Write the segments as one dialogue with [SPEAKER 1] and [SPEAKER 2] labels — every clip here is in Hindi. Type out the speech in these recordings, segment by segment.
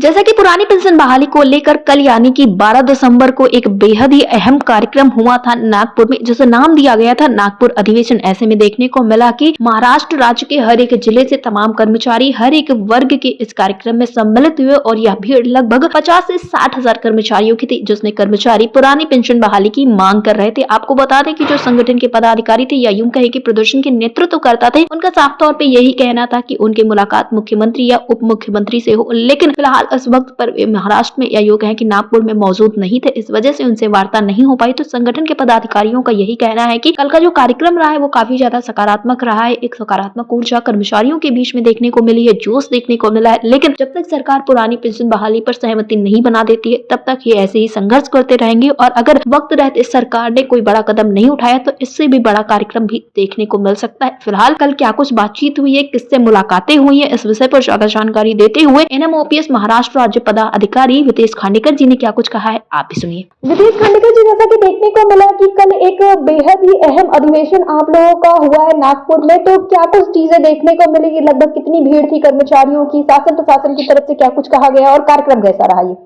[SPEAKER 1] जैसा कि पुरानी पेंशन बहाली को लेकर कल यानी कि 12 दिसंबर को एक बेहद ही अहम कार्यक्रम हुआ था नागपुर में, जिसे नाम दिया गया था नागपुर अधिवेशन। ऐसे में देखने को मिला कि महाराष्ट्र राज्य के हर एक जिले से तमाम कर्मचारी हर एक वर्ग के इस कार्यक्रम में सम्मिलित हुए और यह भीड़ लगभग 50 से 60 हजार कर्मचारियों की थी, जिसमें कर्मचारी पुरानी पेंशन बहाली की मांग कर रहे थे। आपको बता दें कि जो संगठन के पदाधिकारी थे या यूं कहे कि प्रदर्शन के नेतृत्व करता थे, उनका साफ तौर पर यही कहना था कि उनकी मुलाकात मुख्यमंत्री या उप मुख्यमंत्री से हो, लेकिन फिलहाल इस वक्त पर महाराष्ट्र में या यूं कहें कि नागपुर में मौजूद नहीं थे, इस वजह से उनसे वार्ता नहीं हो पाई। तो संगठन के पदाधिकारियों का यही कहना है कि कल का जो कार्यक्रम रहा है वो काफी ज्यादा सकारात्मक रहा है। एक सकारात्मक ऊर्जा कर्मचारियों के बीच में देखने को मिली है, जोश देखने को मिला है। लेकिन जब तक सरकार पुरानी पेंशन बहाली पर सहमति नहीं बना देती है, तब तक ये ऐसे ही संघर्ष करते रहेंगे और अगर वक्त रहते सरकार ने कोई बड़ा कदम नहीं उठाया तो इससे भी बड़ा कार्यक्रम भी देखने को मिल सकता है। फिलहाल कल क्या कुछ बातचीत हुई है, किससे मुलाकातें हुई है, इस विषय पर ज्यादा जानकारी देते हुए NMOPS महाराष्ट्र राज्य पदाधिकारी वितेश खांडेकर जी ने क्या कुछ कहा है, आप भी सुनिए।
[SPEAKER 2] वितेश खांडेकर जी, जैसा कि देखने को मिला कि कल एक बेहद ही अहम अधिवेशन आप लोगों का हुआ है नागपुर में, तो क्या कुछ चीजें देखने को मिली कि लगभग कितनी भीड़ थी कर्मचारियों की, शासन प्रशासन की तरफ से क्या कुछ कहा गया और कार्यक्रम कैसा रहा? ये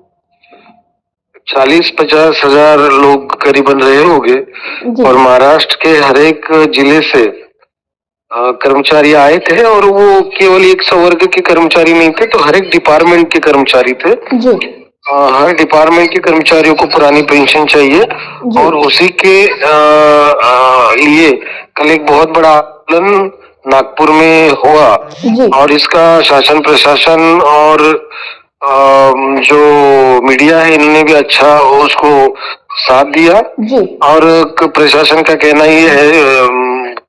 [SPEAKER 3] 40-50 हजार लोग करीबन रहे होंगे और महाराष्ट्र के हर एक जिले से कर्मचारी आए थे और वो केवल एक संवर्ग के कर्मचारी नहीं थे, तो हर एक डिपार्टमेंट के कर्मचारी थे जी। हर डिपार्टमेंट के कर्मचारियों को पुरानी पेंशन चाहिए और उसी के लिए कल एक बहुत बड़ा आंदोलन नागपुर में हुआ और इसका शासन प्रशासन और जो मीडिया है इन्होंने भी अच्छा उसको साथ दिया जी। और प्रशासन का कहना ये है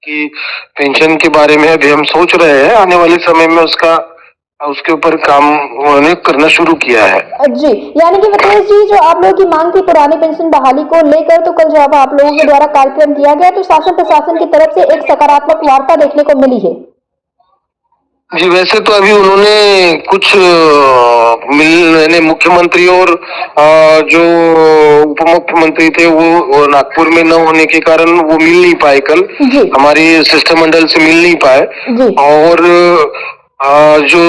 [SPEAKER 3] कि पेंशन के बारे में अभी हम सोच रहे हैं, आने वाले समय में उसके ऊपर काम उन्होंने करना शुरू किया है
[SPEAKER 2] जी। यानी कि वितेश जी, जो आप लोगों की मांग थी पुरानी पेंशन बहाली को लेकर, तो कल जब आप लोगों के द्वारा कार्यक्रम किया गया तो शासन प्रशासन की तरफ से एक सकारात्मक वार्ता देखने को मिली है
[SPEAKER 3] जी। वैसे तो अभी उन्होंने कुछ मुख्यमंत्री और जो उप मुख्यमंत्री थे वो नागपुर में न होने के कारण वो मिल नहीं पाए कल, हमारी शिष्टमंडल से मिल नहीं पाए और जो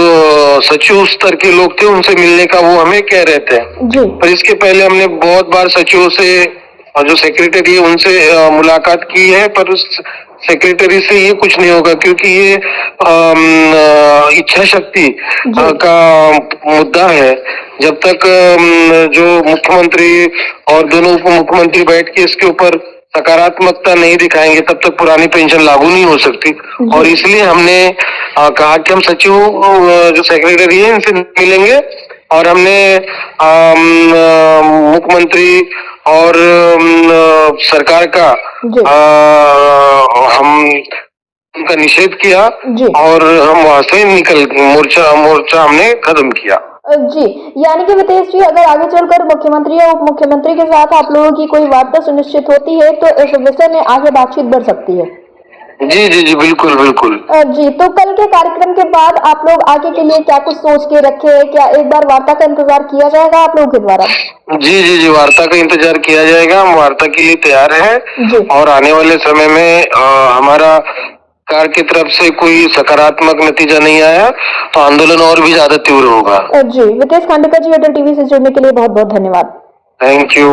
[SPEAKER 3] सचिव स्तर के लोग थे उनसे मिलने का वो हमें कह रहे थे, पर इसके पहले हमने बहुत बार सचिवों से और जो सेक्रेटरी है उनसे मुलाकात की है, पर उस सेक्रेटरी से ये कुछ नहीं होगा क्योंकि ये इच्छा शक्ति का मुद्दा है। जब तक जो मुख्यमंत्री और दोनों उप मुख्यमंत्री बैठ के इसके ऊपर सकारात्मकता नहीं दिखाएंगे तब तक पुरानी पेंशन लागू नहीं हो सकती और इसलिए हमने कहा कि हम सचिव जो सेक्रेटरी है इनसे मिलेंगे और हमने मुख्यमंत्री और सरकार का हम उनका निषेध किया और हम वहां से निकल मोर्चा हमने खत्म किया
[SPEAKER 2] जी। यानी कि वितेश जी, अगर आगे चलकर मुख्यमंत्री या उप मुख्यमंत्री के साथ आप लोगों की कोई वार्ता सुनिश्चित होती है तो इस विषय में आगे बातचीत बढ़ सकती है?
[SPEAKER 3] जी जी जी, बिल्कुल बिल्कुल
[SPEAKER 2] जी। तो कल के कार्यक्रम के बाद आप लोग आगे के लिए क्या कुछ सोच के रखे हैं? क्या एक बार वार्ता का इंतजार किया जाएगा आप लोगों के द्वारा?
[SPEAKER 3] जी जी जी, वार्ता का इंतजार किया जाएगा, हम वार्ता के लिए तैयार हैं और आने वाले समय में हमारा सरकार की तरफ से कोई सकारात्मक नतीजा नहीं आया तो आंदोलन और भी ज्यादा तीव्र होगा।
[SPEAKER 2] जी। वितेश खांडेकर जी, अटल टीवी से जुड़ने के लिए बहुत बहुत धन्यवाद।
[SPEAKER 3] Thank you.